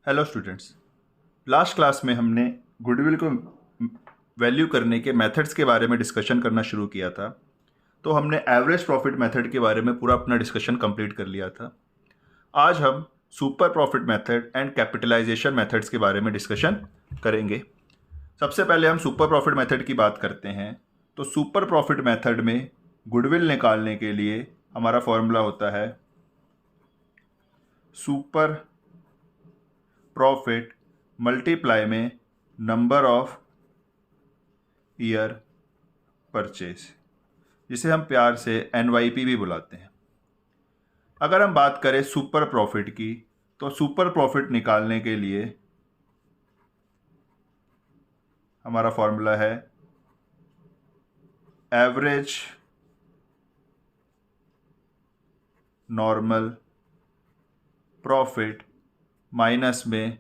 Hello students. Last class में हमने goodwill को वैल्यू करने के मेथड्स के बारे में डिस्कशन करना शुरू किया था। तो हमने एवरेज प्रॉफिट मेथड के बारे में पूरा अपना डिस्कशन कंप्लीट कर लिया था। आज हम super profit method and capitalisation methods के बारे में डिस्कशन करेंगे। सबसे पहले हम सुपर प्रॉफिट मेथड की बात करते हैं। तो सुपर प्रॉफिट मेथड में गुडविल निकालने के लिए हमारा फॉर्मूला होता है सुपर प्रॉफिट मल्टीप्लाई में नंबर ऑफ ईयर परचेज, जिसे हम प्यार से NYP भी बुलाते हैं। अगर हम बात करें सुपर प्रॉफिट की, तो सुपर प्रॉफिट निकालने के लिए हमारा फॉर्मूला है एवरेज नॉर्मल प्रॉफिट माइनस में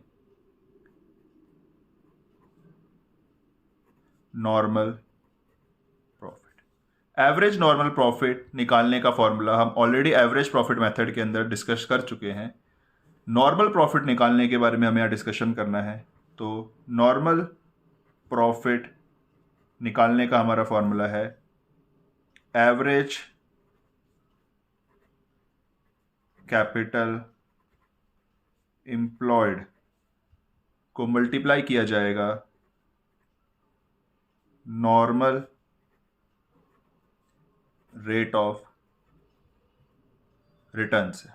normal profit. Average normal profit निकालने का फॉर्मूला हम ऑलरेडी एवरेज प्रॉफिट मेथड के अंदर डिस्कस कर चुके हैं। नॉर्मल प्रॉफिट निकालने के बारे में हमें यहाँ डिस्कशन करना है। तो नॉर्मल प्रॉफिट निकालने का हमारा फॉर्मूला है एवरेज कैपिटल एम्प्लॉयड को मल्टीप्लाई किया जाएगा नॉर्मल रेट ऑफ रिटर्न से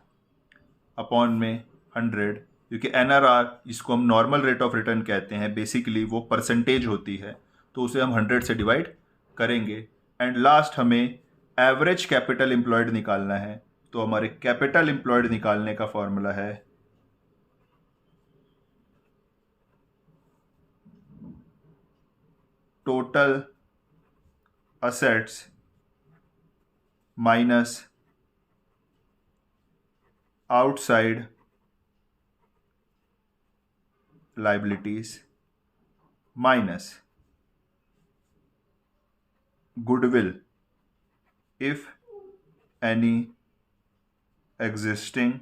अपॉन में 100, क्योंकि NRR जिसको हम नॉर्मल रेट ऑफ रिटर्न कहते हैं, बेसिकली वो परसेंटेज होती है, तो उसे हम 100 से डिवाइड करेंगे। एंड लास्ट हमें एवरेज कैपिटल एम्प्लॉयड निकालना है। तो हमारे कैपिटल एम्प्लॉयड निकालने का फॉर्मूला है total assets minus outside liabilities minus goodwill if any existing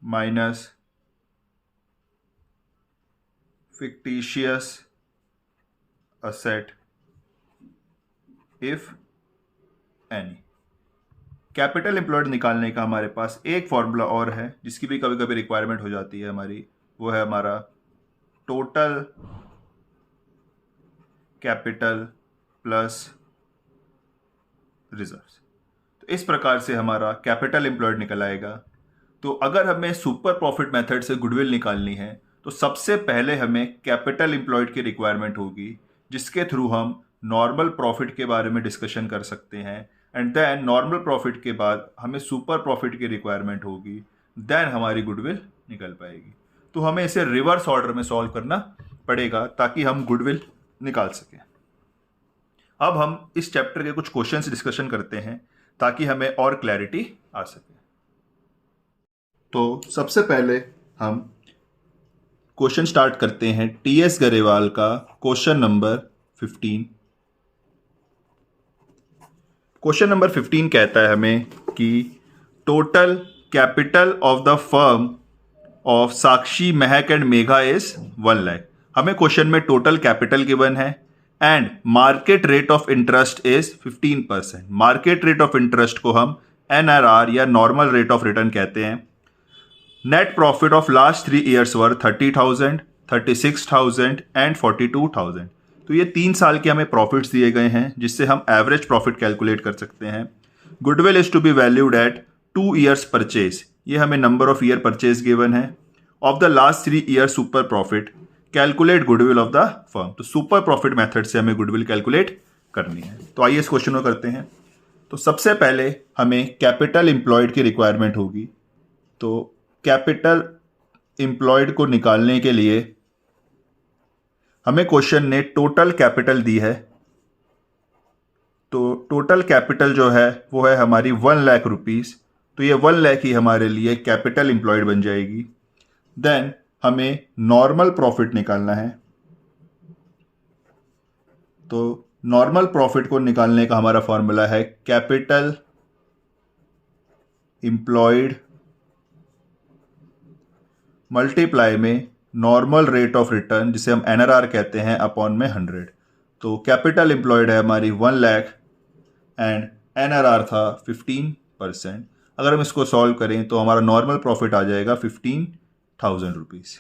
minus fictitious asset if any। Capital employed निकालने का हमारे पास एक फॉर्मूला और है, जिसकी भी कभी कभी रिक्वायरमेंट हो जाती है हमारी। वो है हमारा टोटल कैपिटल प्लस रिजर्व्स। तो इस प्रकार से हमारा कैपिटल एम्प्लॉयड निकल आएगा। तो अगर हमें सुपर प्रॉफिट मेथड से गुडविल निकालनी है, तो सबसे पहले हमें कैपिटल एम्प्लॉयड की रिक्वायरमेंट होगी, जिसके थ्रू हम नॉर्मल प्रॉफिट के बारे में डिस्कशन कर सकते हैं। एंड देन नॉर्मल प्रॉफिट के बाद हमें सुपर प्रॉफिट की रिक्वायरमेंट होगी, देन हमारी गुडविल निकल पाएगी। तो हमें इसे रिवर्स ऑर्डर में सॉल्व करना पड़ेगा ताकि हम गुडविल निकाल सकें। अब हम इस चैप्टर के कुछ क्वेश्चंस डिस्कशन करते हैं ताकि हमें और क्लैरिटी आ सके। तो सबसे पहले हम क्वेश्चन स्टार्ट करते हैं TS गरेवाल का क्वेश्चन नंबर 15। क्वेश्चन नंबर 15 कहता है हमें कि total capital of the firm of Sakshi, Mehak and Megha is 1 lakh. हमें क्वेश्चन में टोटल कैपिटल गिवन है and market rate of interest is 15%। Market rate of interest को हम NRR या नॉर्मल रेट ऑफ रिटर्न कहते हैं। Net profit of last 3 years were 30,000, 36,000 and 42,000। तो ये 3 साल के हमें प्रॉफिट्स दिए गए हैं, जिससे हम एवरेज प्रॉफिट कैलकुलेट कर सकते हैं। Goodwill is to be valued at 2 years purchase, ये हमें number of year purchase given है। Of the last 3 year super profit, calculate goodwill of the firm. तो सुपर प्रॉफिट मेथड से हमें गुडविल कैलकुलेट करनी है। तो आइए इस क्वेश्चन को करते हैं। तो सबसे पहले हमें कैपिटल एम्प्लॉयड की रिक्वायरमेंट होगी। तो कैपिटल एम्प्लॉयड को निकालने के लिए हमें क्वेश्चन ने टोटल कैपिटल दी है। तो टोटल कैपिटल जो है वो है हमारी 1 लाख रुपीस। तो ये 1 लाख ही हमारे लिए कैपिटल एम्प्लॉयड बन जाएगी। देन हमें नॉर्मल प्रॉफिट निकालना है। तो नॉर्मल प्रॉफिट को निकालने का हमारा फॉर्मूला है कैपिटल एम्प्लॉयड मल्टीप्लाई में नॉर्मल रेट ऑफ रिटर्न जिसे हम NRR कहते हैं अपॉन में 100। तो कैपिटल एम्प्लॉयड है हमारी 1 लाख एंड NRR था 15%। अगर हम इसको सॉल्व करें तो हमारा नॉर्मल प्रॉफिट आ जाएगा 15,000 रुपीज़।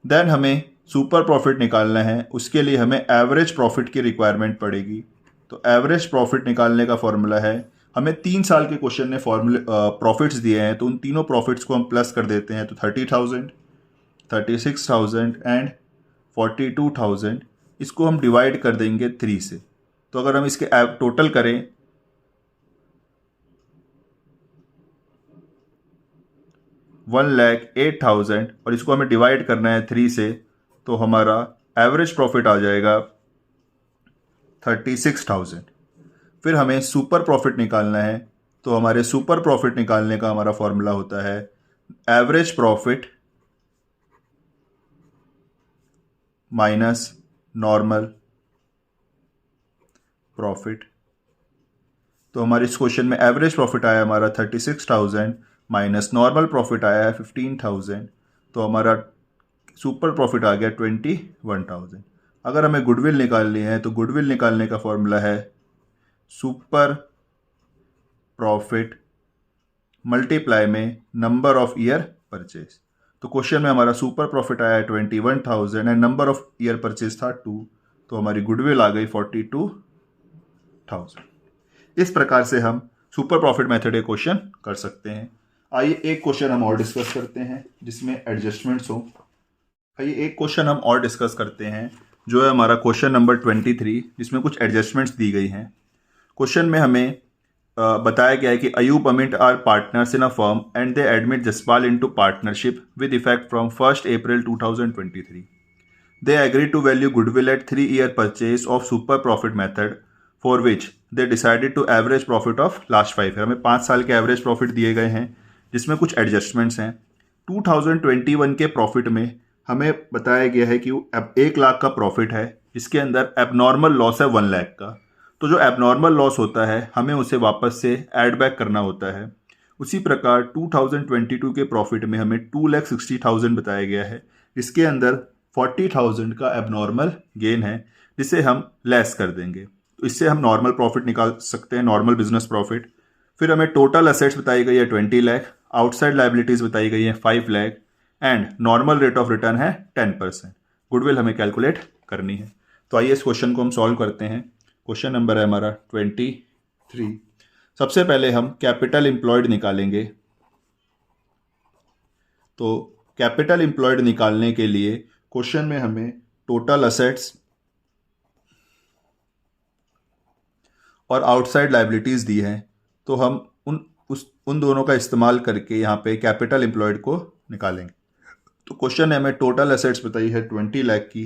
देन हमें सुपर प्रॉफिट निकालना है, उसके लिए हमें एवरेज प्रॉफिट की रिक्वायरमेंट पड़ेगी। तो एवरेज प्रॉफिट निकालने का फॉर्मूला है, हमें 3 साल के क्वेश्चन ने प्रॉफिट्स दिए हैं, तो उन तीनों प्रॉफिट्स को हम प्लस कर देते हैं। तो 30,000, 36,000 एंड 42,000, इसको हम डिवाइड कर देंगे 3 से। तो अगर हम इसके टोटल करें 1,08,000 और इसको हमें डिवाइड करना है 3 से, तो हमारा एवरेज प्रॉफिट आ जाएगा 36,000। फिर हमें सुपर प्रॉफिट निकालना है, तो हमारे सुपर प्रॉफिट निकालने का हमारा फॉर्मूला होता है average profit minus normal profit. तो हमारे इस क्वेश्चन में एवरेज प्रॉफिट आया हमारा 36,000 माइनस नॉर्मल प्रॉफिट आया है 15,000, तो हमारा सुपर प्रॉफिट आ गया 21,000। अगर हमें गुडविल निकालनी है तो गुडविल निकालने का फॉर्मूला है सुपर प्रॉफिट मल्टीप्लाई में नंबर ऑफ ईयर परचेज। तो क्वेश्चन में हमारा सुपर प्रॉफिट आया है 21,000 and number of year purchase था 2, तो हमारी गुडविल आ गई 42,000। इस प्रकार से हम सुपर प्रॉफिट मेथड के क्वेश्चन कर सकते हैं। आइए एक क्वेश्चन हम और डिस्कस करते हैं जिसमें एडजस्टमेंट्स हो। आइए एक क्वेश्चन हम और डिस्कस करते हैं जो है हमारा क्वेश्चन नंबर 23, जिसमें कुछ एडजस्टमेंट्स दी गई हैं। क्वेश्चन में हमें बताया गया है कि Ayub Amit are partners in a firm and they admit Jaspal into partnership with effect from 1 April 2023। They agree to value goodwill at 3 year purchase of super profit method for which they decided to average profit of last 5 year. हमें 5 साल के average profit दिए गए हैं जिसमें कुछ adjustments हैं। 2021 के प्रॉफिट में हमें बताया गया है कि अब 1 लाख का प्रॉफिट है, इसके अंदर एबनॉर्मल लॉस है 1 लाख का। तो जो एबनॉर्मल लॉस होता है हमें उसे वापस से ऐड बैक करना होता है। उसी प्रकार 2022 के प्रॉफिट में हमें 2,60,000 बताया गया है, इसके अंदर 40,000 का एबनॉर्मल गेन है जिसे हम लेस कर देंगे। तो इससे हम नॉर्मल प्रॉफिट निकाल सकते हैं, नॉर्मल बिजनेस प्रॉफिट। फिर हमें टोटल असेट्स बताई गई है 20 लाख, आउटसाइड लाइबिलिटीज़ बताई गई है 5 lakh and normal rate of return है 10%। गुडविल हमें कैलकुलेट करनी है। तो आइए इस क्वेश्चन को हम सॉल्व करते हैं। क्वेश्चन नंबर है हमारा 23। सबसे पहले हम कैपिटल एम्प्लॉयड निकालेंगे। तो कैपिटल एम्प्लॉयड निकालने के लिए क्वेश्चन में हमें टोटल असेट्स और आउटसाइड लाइबिलिटीज़ दी हैं, तो हम उन दोनों का इस्तेमाल करके यहाँ पे कैपिटल एम्प्लॉयड को निकालेंगे। तो क्वेश्चन ने हमें टोटल असेट्स बताई है 20 लाख की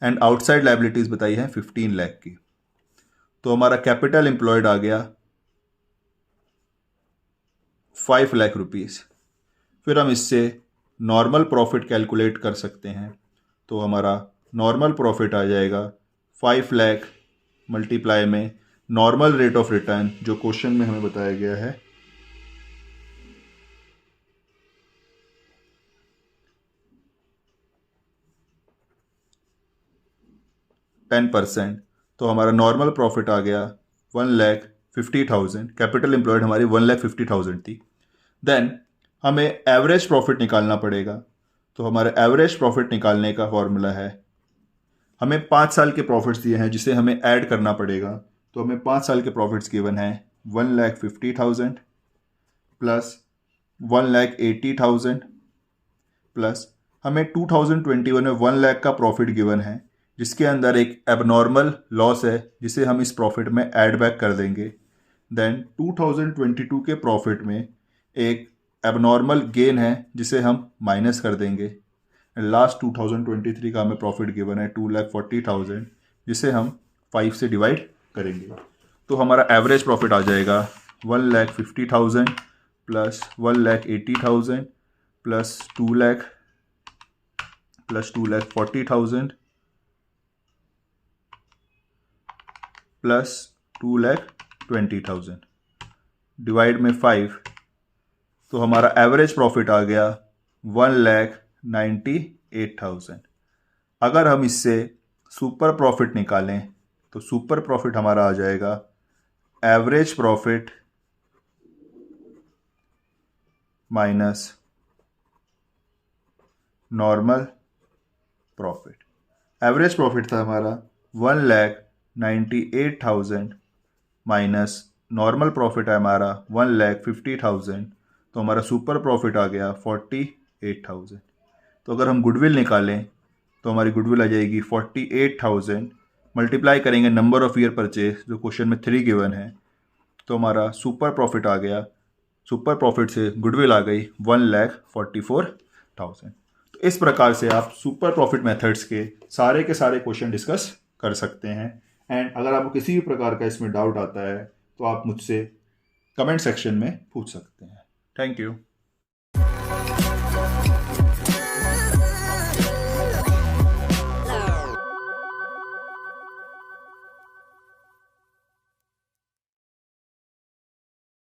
एंड आउटसाइड लाइबिलिटीज़ बताई है 15 लाख की। तो हमारा कैपिटल एम्प्लॉयड आ गया 5 लाख रुपीज़। फिर हम इससे नॉर्मल प्रॉफिट कैलकुलेट कर सकते हैं। तो हमारा नॉर्मल प्रॉफिट आ जाएगा 5 लाख मल्टीप्लाई में नॉर्मल रेट ऑफ रिटर्न जो क्वेश्चन में हमें बताया गया है 10%। तो हमारा नॉर्मल प्रॉफिट आ गया 1,50,000। कैपिटल एम्प्लॉयड हमारी 1,50,000 थी। देन हमें एवरेज प्रॉफिट निकालना पड़ेगा। तो हमारे एवरेज प्रॉफिट निकालने का फॉर्मूला है, हमें 5 साल के प्रॉफिट्स दिए हैं जिसे हमें ऐड करना पड़ेगा। तो हमें 5 साल के प्रॉफिट्स गिवन हैं 1,50,000 प्लस 1,80,000 प्लस हमें 2021 में 1 लाख का प्रॉफिट गिवन है जिसके अंदर एक एबनॉर्मल लॉस है जिसे हम इस प्रॉफिट में ऐड बैक कर देंगे। देन 2022 के प्रॉफिट में एक एबनॉर्मल गेन है जिसे हम माइनस कर देंगे। लास्ट 2023 का हमें प्रॉफिट गिवन है 2,40,000 जिसे हम 5 से डिवाइड करेंगे। तो हमारा एवरेज प्रॉफिट आ जाएगा 1,50,000 plus 1,80,000 plus 2 lakh plus 2,40,000 plus 2,20,000 divide में 5। तो हमारा एवरेज प्रॉफिट आ गया 1,98,000। अगर हम इससे सुपर प्रॉफिट निकालें तो सुपर प्रॉफिट हमारा आ जाएगा average profit minus normal profit. Average profit था हमारा 1,98,000 माइनस नॉर्मल प्रॉफिट है हमारा 1,50,000, तो हमारा सुपर प्रॉफिट आ गया 48,000। तो अगर हम गुडविल निकालें तो हमारी गुडविल आ जाएगी 48,000, मल्टीप्लाई करेंगे नंबर ऑफ ईयर परचेज जो क्वेश्चन में 3 गिवन है, तो हमारा सुपर प्रॉफिट आ गया, सुपर प्रॉफिट से गुडविल आ गई 1,44,000। तो इस प्रकार से आप सुपर प्रॉफिट मेथड्स के सारे क्वेश्चन डिस्कस कर सकते हैं। एंड अगर आपको किसी भी प्रकार का इसमें डाउट आता है तो आप मुझसे कमेंट सेक्शन में पूछ सकते हैं। Thank you.